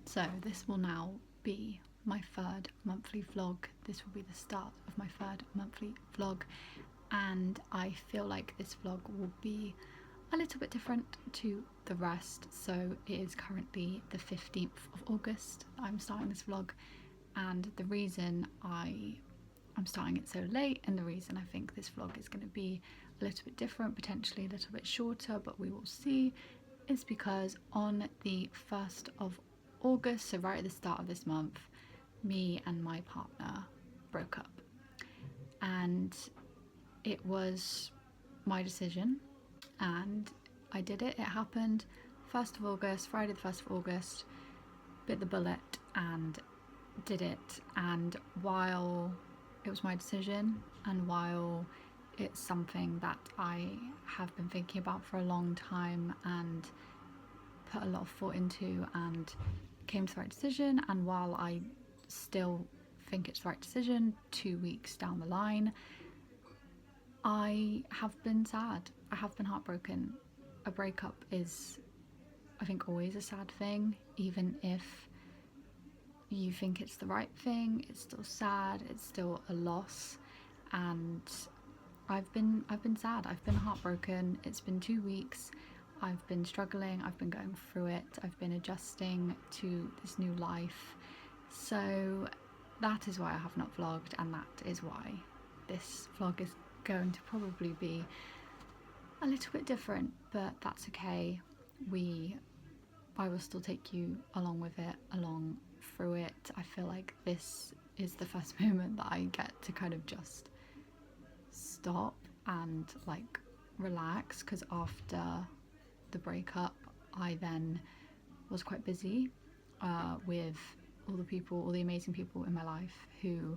So this will now be my third monthly vlog. This will be the start of my third monthly vlog, and I feel like this vlog will be a little bit different to the rest. So it is currently the 15th of August that I'm starting this vlog, and the reason I'm starting it so late, and the reason I think this vlog is going to be a little bit different, potentially a little bit shorter, but we will see, is because on the 1st of August, so right at the start of this month, me and my partner broke up. And it was my decision, and I did it. It happened 1st of August, Friday the 1st of August, bit the bullet and did it. And while it was my decision, and while it's something that I have been thinking about for a long time and put a lot of thought into, and came to the right decision, and while I still think it's the right decision 2 weeks down the line, I have been sad. I have been heartbroken. A breakup is, I think, always a sad thing. Even if you think it's the right thing, it's still sad, it's still a loss. And I've been sad, I've been heartbroken. It's been 2 weeks. I've been struggling, I've been going through it, I've been adjusting to this new life. So that is why I have not vlogged, and that is why this vlog is going to probably be a little bit different, but that's okay. I will still take you along with it, along through it. I feel like this is the first moment that I get to kind of just stop and like relax, because after the breakup I then was quite busy with all the amazing people in my life who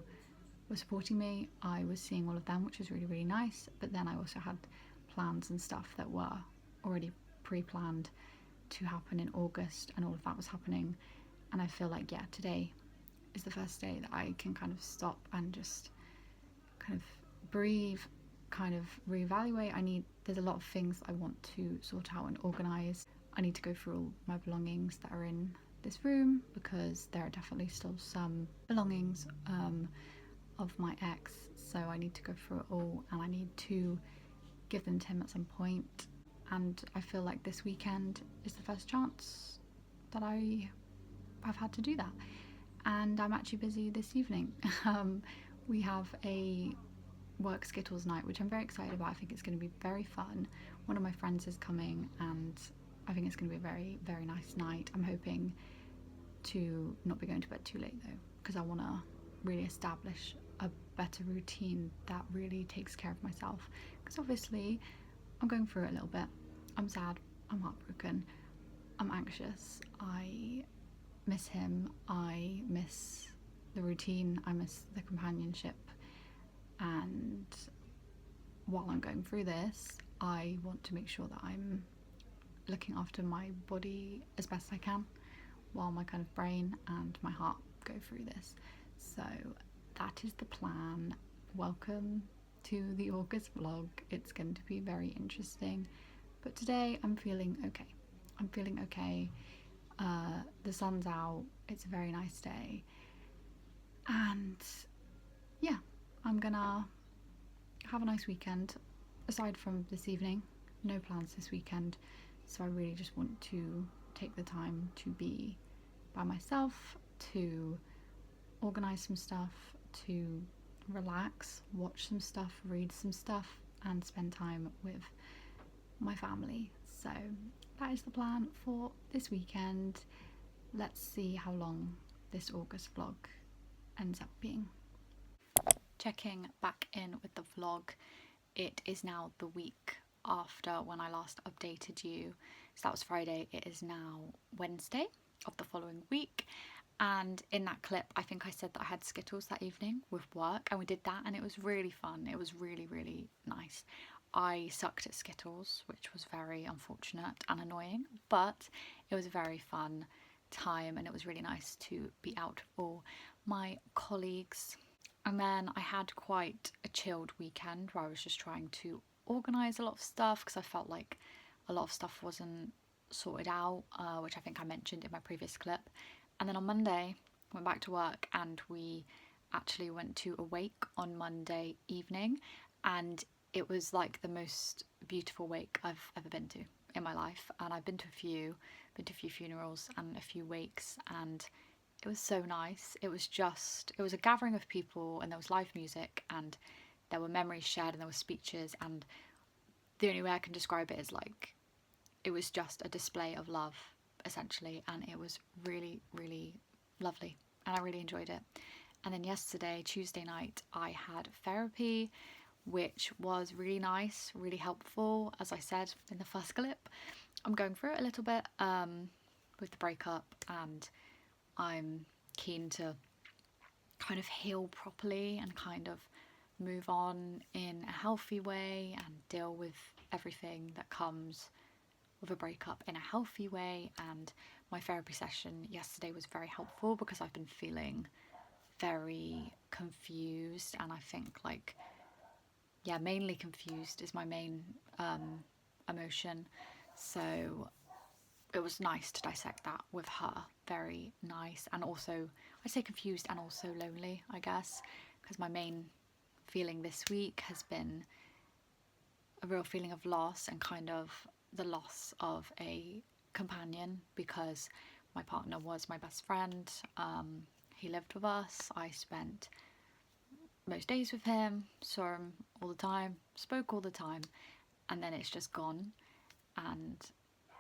were supporting me. I was seeing all of them, which was really, really nice, but then I also had plans and stuff that were already pre-planned to happen in August, and all of that was happening. And I feel like, yeah, today is the first day that I can kind of stop and just kind of breathe, kind of reevaluate. There's a lot of things I want to sort out and organise. I need to go through all my belongings that are in this room, because there are definitely still some belongings of my ex, so I need to go through it all, and I need to give them to him at some point. And I feel like this weekend is the first chance that I have had to do that, and I'm actually busy this evening. We have a work Skittles night, which I'm very excited about. I think it's going to be very fun. One of my friends is coming, and I think it's going to be a very, very nice night. I'm hoping to not be going to bed too late though, because I want to really establish a better routine that really takes care of myself, because obviously I'm going through it a little bit. I'm sad, I'm heartbroken, I'm anxious, I miss him, I miss the routine, I miss the companionship. And while I'm going through this, I want to make sure that I'm looking after my body as best I can, while my kind of brain and my heart go through this. So that is the plan. Welcome to the August vlog. It's going to be very interesting, but today I'm feeling okay. I'm feeling okay. The sun's out, it's a very nice day, and yeah, I'm gonna have a nice weekend. Aside from this evening, no plans this weekend, so I really just want to take the time to be by myself, to organise some stuff, to relax, watch some stuff, read some stuff, and spend time with my family. So that is the plan for this weekend. Let's see how long this August vlog ends up being. Checking back in with the vlog, it is now the week after when I last updated you. So that was Friday. It is now Wednesday of the following week, and in that clip I think I said that I had Skittles that evening with work, and we did that, and it was really fun. It was really, really nice. I sucked at Skittles, which was very unfortunate and annoying, but it was a very fun time, and it was really nice to be out with all my colleagues. And then I had quite a chilled weekend where I was just trying to organise a lot of stuff, because I felt like a lot of stuff wasn't sorted out, which I think I mentioned in my previous clip. And then on Monday, went back to work, and we actually went to a wake on Monday evening, and it was like the most beautiful wake I've ever been to in my life. And I've been to a few funerals and a few wakes, and it was so nice. It was a gathering of people, and there was live music, and there were memories shared, and there were speeches, and the only way I can describe it is like it was just a display of love, essentially, and it was really, really lovely, and I really enjoyed it. And then yesterday, Tuesday night, I had therapy, which was really nice, really helpful. As I said in the first clip, I'm going through it a little bit with the breakup, and I'm keen to kind of heal properly and kind of move on in a healthy way and deal with everything that comes with a breakup in a healthy way. And my therapy session yesterday was very helpful because I've been feeling very confused, and I think like, yeah, mainly confused is my main emotion. So it was nice to dissect that with her. Very nice. And also, I say confused and also lonely, I guess, because my main feeling this week has been a real feeling of loss, and kind of the loss of a companion, because my partner was my best friend. He lived with us. I spent most days with him, saw him all the time, spoke all the time, and then it's just gone. And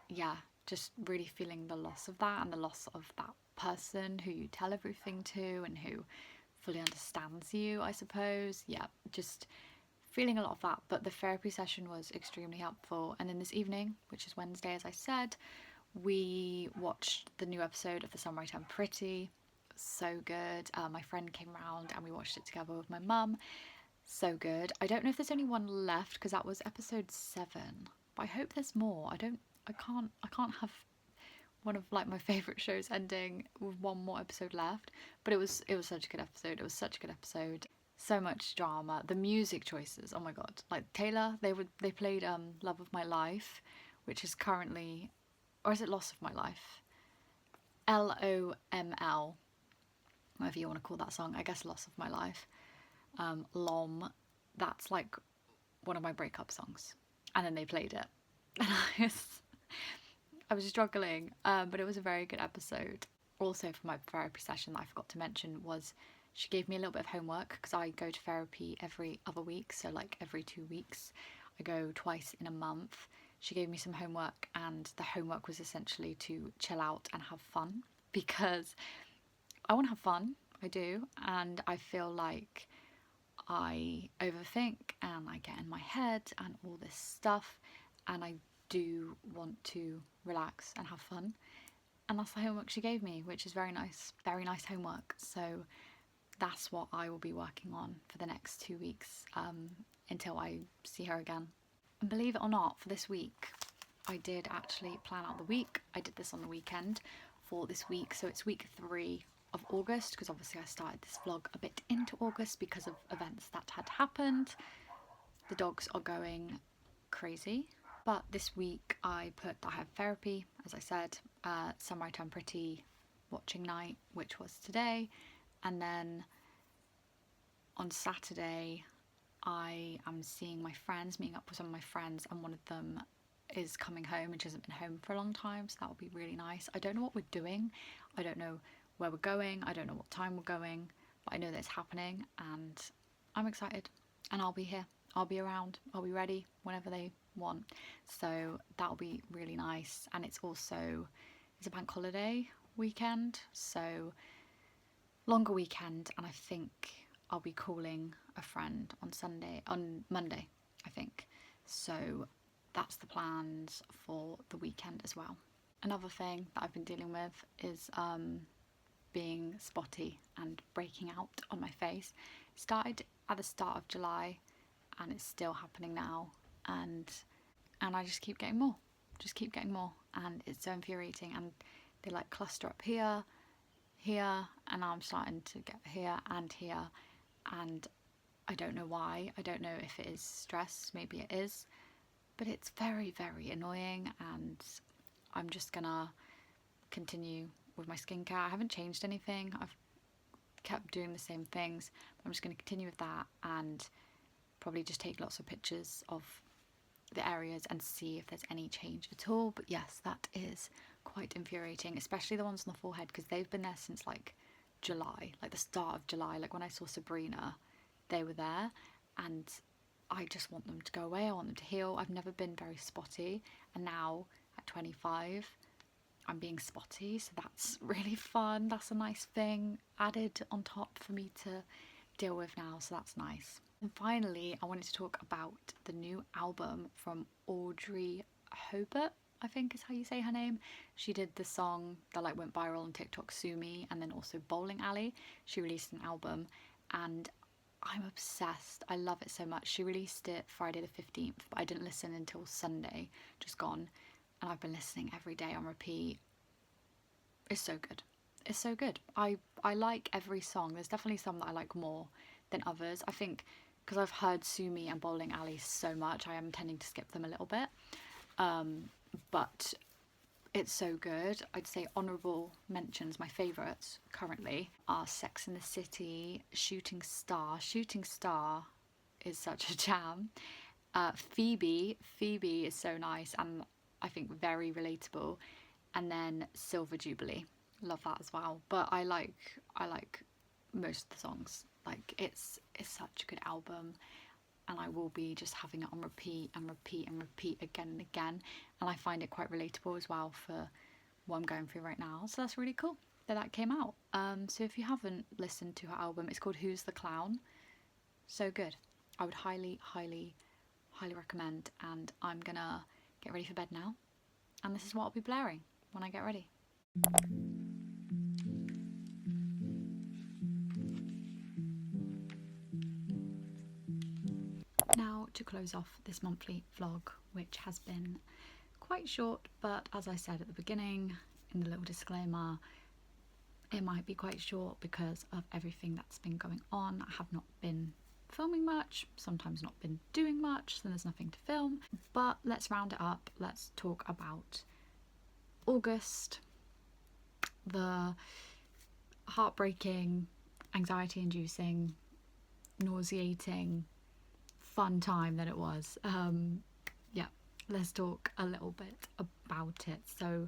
yeah, just really feeling the loss of that, and the loss of that person who you tell everything to and who fully understands you, I suppose. Yeah, just feeling a lot of that. But the therapy session was extremely helpful. And then this evening, which is Wednesday, as I said, we watched the new episode of The Sun Right and Pretty. So good. My friend came round and we watched it together with my mum. So good. I don't know if there's only one left because that was episode 7, but I hope there's more. I can't have one of like my favorite shows ending with one more episode left. But it was such a good episode. It was such a good episode. So much drama. The music choices. Oh my god. Like Taylor, they played Love of My Life, which is currently, or is it Loss of My Life? LOML, whatever you want to call that song. I guess Loss of My Life. Lom. That's like one of my breakup songs. And then they played it. And I was struggling, but it was a very good episode. Also, for my therapy session that I forgot to mention was she gave me a little bit of homework, because I go to therapy every other week, so like every 2 weeks. I go twice in a month. She gave me some homework, and the homework was essentially to chill out and have fun, because I want to have fun, I do, and I feel like I overthink and I get in my head and all this stuff, and I do want to relax and have fun. And that's the homework she gave me, which is very nice. Very nice homework. So that's what I will be working on for the next 2 weeks until I see her again. And believe it or not, for this week, I did actually plan out the week. I did this on the weekend for this week. So it's week 3 of August, because obviously I started this vlog a bit into August because of events that had happened. The dogs are going crazy. But this week I have therapy, as I said, Sun Right and Pretty watching night, which was today, and then on Saturday I am seeing my friends, meeting up with some of my friends, and one of them is coming home, and she hasn't been home for a long time, so that will be really nice. I don't know what we're doing, I don't know where we're going, I don't know what time we're going, but I know that it's happening, and I'm excited, and I'll be here, I'll be around, I'll be ready whenever they want. So that'll be really nice. And it's a bank holiday weekend, so longer weekend, and I think I'll be calling a friend on Monday, I think. So that's the plans for the weekend as well. Another thing that I've been dealing with is being spotty and breaking out on my face. It started at the start of July, and it's still happening now, and I just keep getting more, and it's so infuriating, and they like cluster up here, and I'm starting to get here, and I don't know why. I don't know if it is stress, maybe it is, but it's very, very annoying, and I'm just gonna continue with my skincare. I haven't changed anything. I've kept doing the same things, but I'm just going to continue with that and probably just take lots of pictures of the areas and see if there's any change at all. But yes, that is quite infuriating, especially the ones on the forehead, because they've been there since like July, like the start of July. Like when I saw Sabrina, they were there, and I just want them to go away. I want them to heal. I've never been very spotty, and now at 25 I'm being spotty, so that's really fun. That's a nice thing added on top for me to deal with now, so that's nice. And finally, I wanted to talk about the new album from Audrey Hobart, I think is how you say her name. She did the song that like went viral on TikTok, Sue Me, and then also Bowling Alley. She released an album and I'm obsessed. I love it so much. She released it Friday the 15th, but I didn't listen until Sunday, just gone. And I've been listening every day on repeat. It's so good. It's so good. I like every song. There's definitely some that I like more than others. I think because I've heard Sue Me and Bowling Alley so much, I am tending to skip them a little bit. But it's so good. I'd say honourable mentions, my favourites currently, are Sex and the City, Shooting Star. Shooting Star is such a jam. Phoebe is so nice and I think very relatable. And then Silver Jubilee, love that as well. But I like most of the songs. Like it's such a good album, and I will be just having it on repeat and repeat and repeat again and again. And I find it quite relatable as well for what I'm going through right now. So that's really cool that came out. So if you haven't listened to her album, it's called Who's the Clown. So good. I would highly recommend. And I'm gonna get ready for bed now. And this is what I'll be blaring when I get ready. Now to close off this monthly vlog, which has been quite short, but as I said at the beginning in the little disclaimer, it might be quite short because of everything that's been going on. I have not been filming much, sometimes not been doing much, so there's nothing to film. But let's round it up. Let's talk about August, the heartbreaking, anxiety-inducing, nauseating, fun time that it was. Yeah, let's talk a little bit about it. So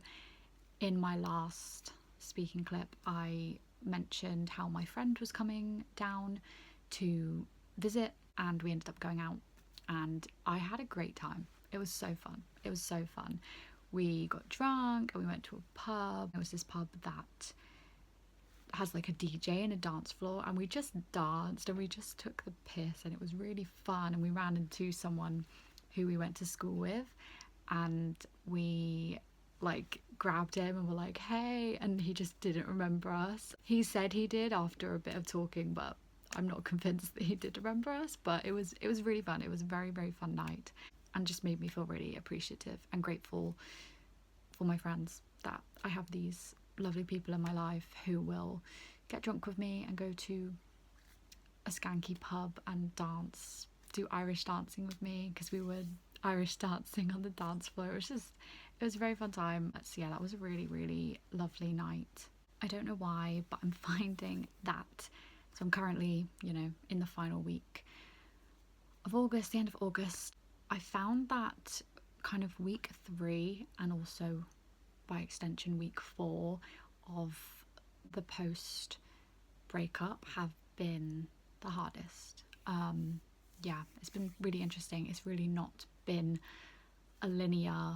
in my last speaking clip, I mentioned how my friend was coming down to visit and we ended up going out and I had a great time. It was so fun. It was so fun. We got drunk and we went to a pub. It was this pub that has like a DJ and a dance floor, and we just danced and we just took the piss and it was really fun. And we ran into someone who we went to school with and we like grabbed him and were like, hey, and he just didn't remember us. He said he did after a bit of talking, but I'm not convinced that he did remember us. But it was really fun. It was a very fun night and just made me feel really appreciative and grateful for my friends, that I have these lovely people in my life who will get drunk with me and go to a skanky pub and dance, do Irish dancing with me, because we were Irish dancing on the dance floor. It was a very fun time. So yeah, that was a really lovely night. I don't know why, but I'm finding that, so I'm currently, you know, in the final week of August, the end of August. I found that kind of week 3 and also by extension week 4 of the post breakup have been the hardest. Yeah, it's been really interesting. It's really not been a linear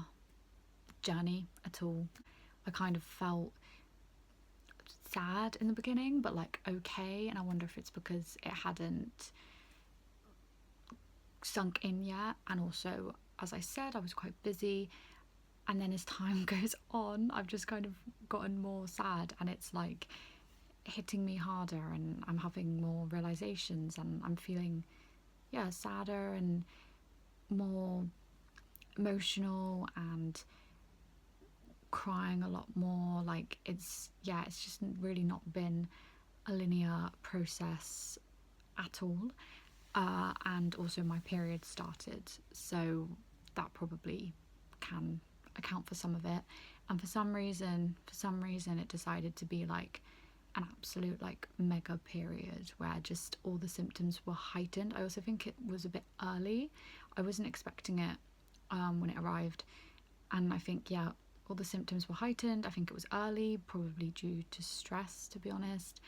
journey at all. I kind of felt sad in the beginning, but like okay, and I wonder if it's because it hadn't sunk in yet, and also, as I said, I was quite busy. And then as time goes on, I've just kind of gotten more sad and it's like hitting me harder and I'm having more realizations and I'm feeling, yeah, sadder and more emotional and crying a lot more. Like it's just really not been a linear process at all. And also my period started, so that probably can account for some of it. And for some reason it decided to be like an absolute like mega period where just all the symptoms were heightened. I also think it was a bit early. I wasn't expecting it when it arrived, and I think, yeah, all the symptoms were heightened. I think it was early, probably due to stress, to be honest.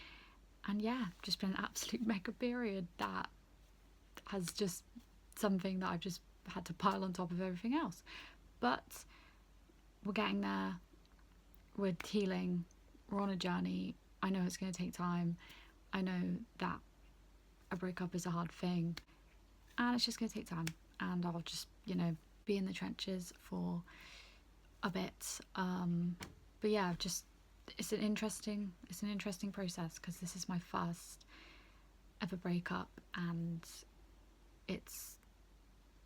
And yeah, just been an absolute mega period that has just something that I've just had to pile on top of everything else. But we're getting there, we're healing, we're on a journey. I know it's going to take time. I know that a breakup is a hard thing, and it's just going to take time. And I'll just, be in the trenches for a bit. But yeah, just it's an interesting process, because this is my first ever breakup, and it's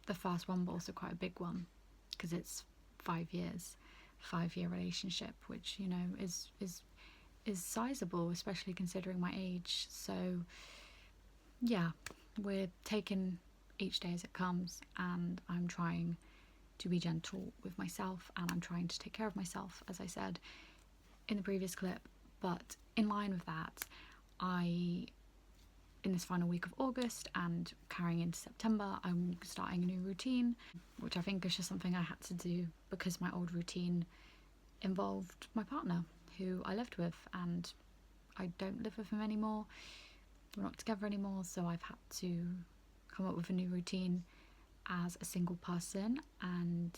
the first one, but also quite a big one, because it's 5 year relationship, which is sizable, especially considering my age. So yeah, we're taking each day as it comes, and I'm trying to be gentle with myself, and I'm trying to take care of myself, as I said in the previous clip. But in line with that, in this final week of August and carrying into September, I'm starting a new routine, which I think is just something I had to do because my old routine involved my partner, who I lived with, and I don't live with him anymore. We're not together anymore, so I've had to come up with a new routine as a single person. And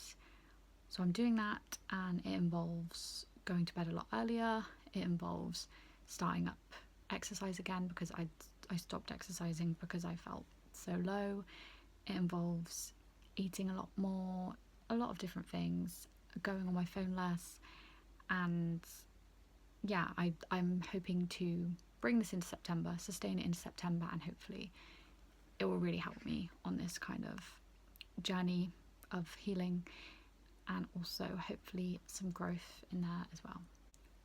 so I'm doing that, and it involves going to bed a lot earlier. It involves starting up exercise again, because I stopped exercising because I felt so low. It involves eating a lot more, a lot of different things, going on my phone less. And yeah, I'm hoping to bring this into September, sustain it into September, and hopefully it will really help me on this kind of journey of healing, and also hopefully some growth in there as well.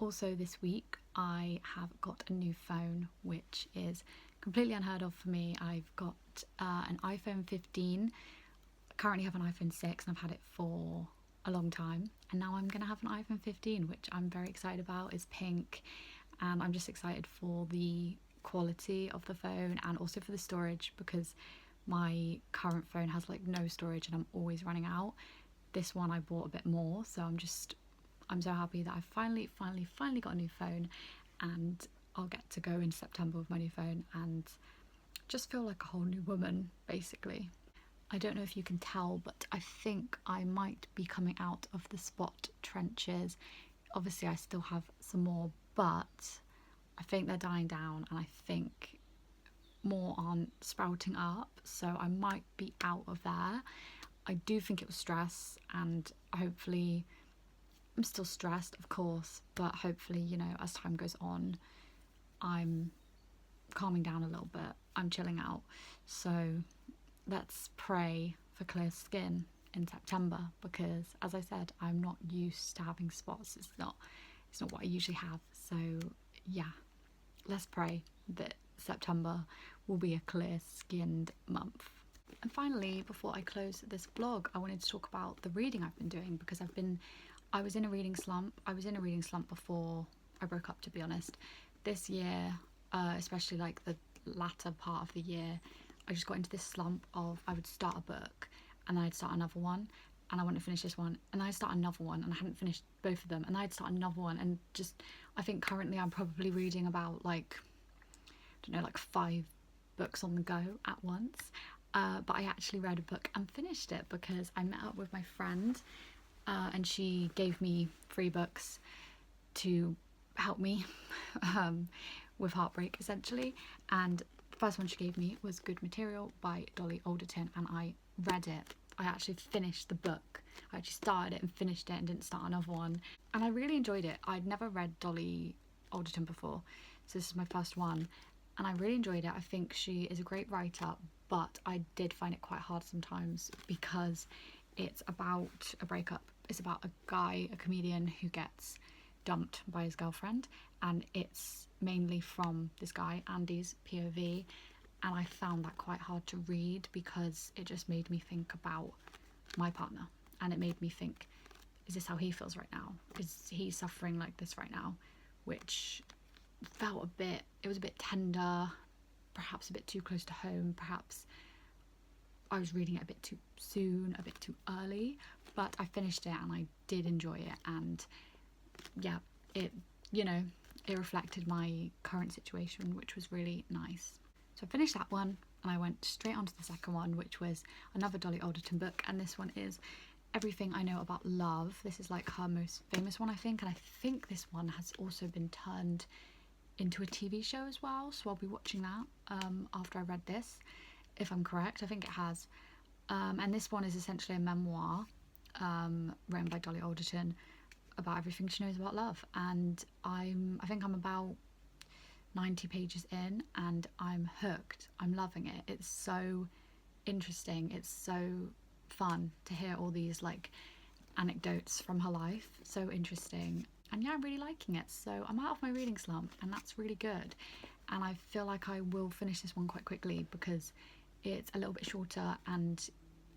Also this week I have got a new phone, which is completely unheard of for me. I've got an iPhone 15, currently have an iPhone 6, and I've had it for a long time, and now I'm going to have an iPhone 15, which I'm very excited about. It's pink, and I'm just excited for the quality of the phone, and also for the storage, because my current phone has like no storage and I'm always running out. This one I bought a bit more, so I'm so happy that I finally got a new phone, and I'll get to go in September with my new phone and just feel like a whole new woman, basically. I don't know if you can tell, but I think I might be coming out of the spot trenches. Obviously I still have some more, but I think they're dying down, and I think more aren't sprouting up, so I might be out of there. I do think it was stress, and hopefully I'm still stressed, of course, but hopefully, as time goes on, I'm calming down a little bit, I'm chilling out. So let's pray for clear skin in September, because as I said, I'm not used to having spots. It's not what I usually have. So yeah, let's pray that September will be a clear skinned month. And finally, before I close this vlog, I wanted to talk about the reading I've been doing, because I was in a reading slump. I was in a reading slump before I broke up, to be honest. This year, especially like the latter part of the year, I just got into this slump of I would start a book and then I'd start another one, and I wouldn't finish this one, and I'd start another one, and I hadn't finished both of them, and I'd start another one, and just, I think currently I'm probably reading about like 5 books on the go at once. But I actually read a book and finished it because I met up with my friend, and she gave me 3 books to help me with heartbreak, essentially. And the first one she gave me was Good Material by Dolly Alderton, and I read it. I actually finished the book. I actually started it and finished it and didn't start another one. And I really enjoyed it. I'd never read Dolly Alderton before, so this is my first one. And I really enjoyed it. I think she is a great writer, but I did find it quite hard sometimes because it's about a breakup. It's about a guy, a comedian, who gets dumped by his girlfriend, and it's mainly from this guy, Andy's POV, and I found that quite hard to read because it just made me think about my partner, and it made me think, is this how he feels right now? Is he suffering like this right now? Which felt it was a bit tender, perhaps a bit too close to home, perhaps I was reading it a bit too soon, a bit too early, but I finished it and I did enjoy it, and yeah, it, it reflected my current situation, which was really nice. So I finished that one and I went straight on to the second one, which was another Dolly Alderton book, and this one is Everything I Know About Love. This is like her most famous one, I think, and I think this one has also been turned into a TV show as well, so I'll be watching that after I read this, if I'm correct. I think it has. And this one is essentially a memoir written by Dolly Alderton about everything she knows about love, and I think I'm about 90 pages in and I'm hooked. I'm loving it. It's so interesting. It's so fun to hear all these like anecdotes from her life. So interesting. And yeah, I'm really liking it. So I'm out of my reading slump, and that's really good. And I feel like I will finish this one quite quickly because it's a little bit shorter, and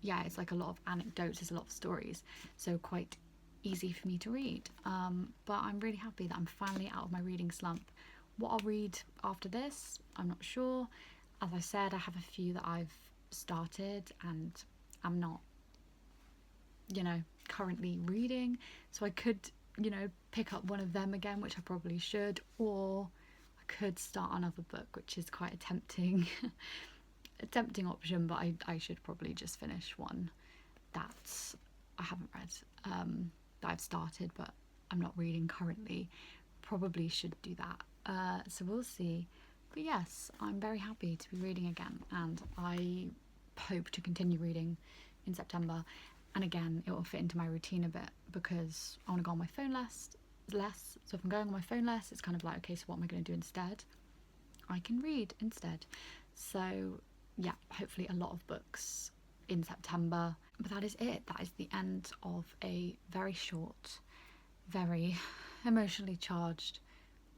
yeah, it's like a lot of anecdotes, there's a lot of stories, so quite easy for me to read. But I'm really happy that I'm finally out of my reading slump. What I'll read after this, I'm not sure. As I said, I have a few that I've started and I'm not, currently reading, so I could, pick up one of them again, which I probably should, or I could start another book, which is quite a tempting option, but I should probably just finish one that I haven't read, that I've started but I'm not reading currently. Probably should do that. So we'll see. But yes, I'm very happy to be reading again, and I hope to continue reading in September. And again, it will fit into my routine a bit because I want to go on my phone less. So if I'm going on my phone less, it's kind of like, okay, so what am I going to do instead? I can read instead. So yeah, hopefully a lot of books in September. But that is it. That is the end of a very short, very emotionally charged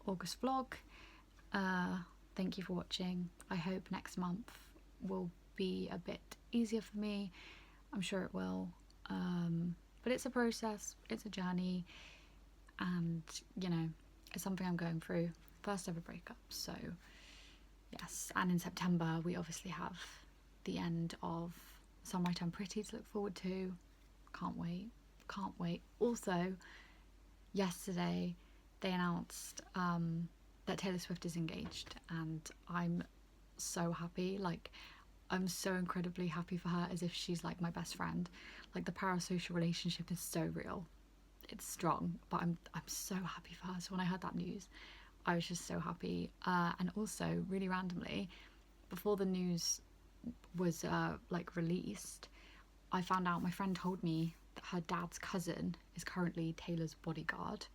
August vlog. Thank you for watching. I hope next month will be a bit easier for me. I'm sure it will. But it's a process, it's a journey, and it's something I'm going through. First ever breakup, so yes. And in September we obviously have the end of Some Write I'm Pretty to look forward to. Can't wait. Also, yesterday they announced that Taylor Swift is engaged, and I'm so happy. Like, I'm so incredibly happy for her, as if she's like my best friend. Like, the parasocial relationship is so real. It's strong, but I'm so happy for her. So when I heard that news, I was just so happy. And also, really randomly, before the news was released, I found out, my friend told me that her dad's cousin is currently Taylor's bodyguard.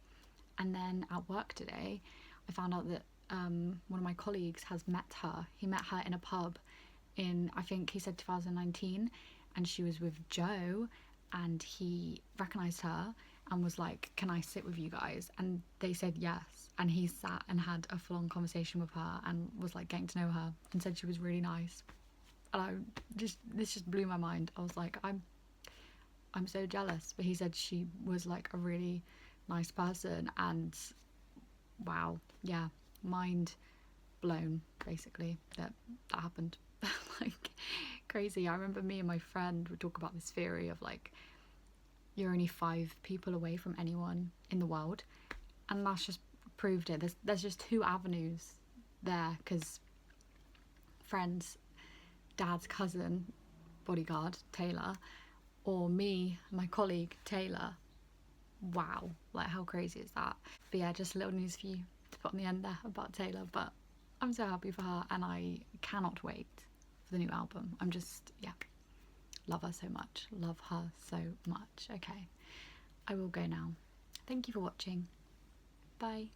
And then at work today, I found out that one of my colleagues has met her. He met her in a pub in, I think he said 2019, and she was with Joe, and he recognised her and was like, can I sit with you guys? And they said yes, and he sat and had a full-on conversation with her and was like getting to know her and said she was really nice. And this just blew my mind. I was like, I'm so jealous. But he said she was like a really nice person, and wow, yeah, mind blown basically that happened. Like, crazy. I remember me and my friend would talk about this theory of like, you're only 5 people away from anyone in the world, and that's just proved it. There's just 2 avenues there, because friends, dad's cousin, bodyguard Taylor, or me, my colleague Taylor. Wow, like, how crazy is that? But yeah, just a little news for you to put on the end there about Taylor. But I'm so happy for her, and I cannot wait for the new album. I'm just, yeah, love her so much. Love her so much. Okay, I will go now. Thank you for watching. Bye.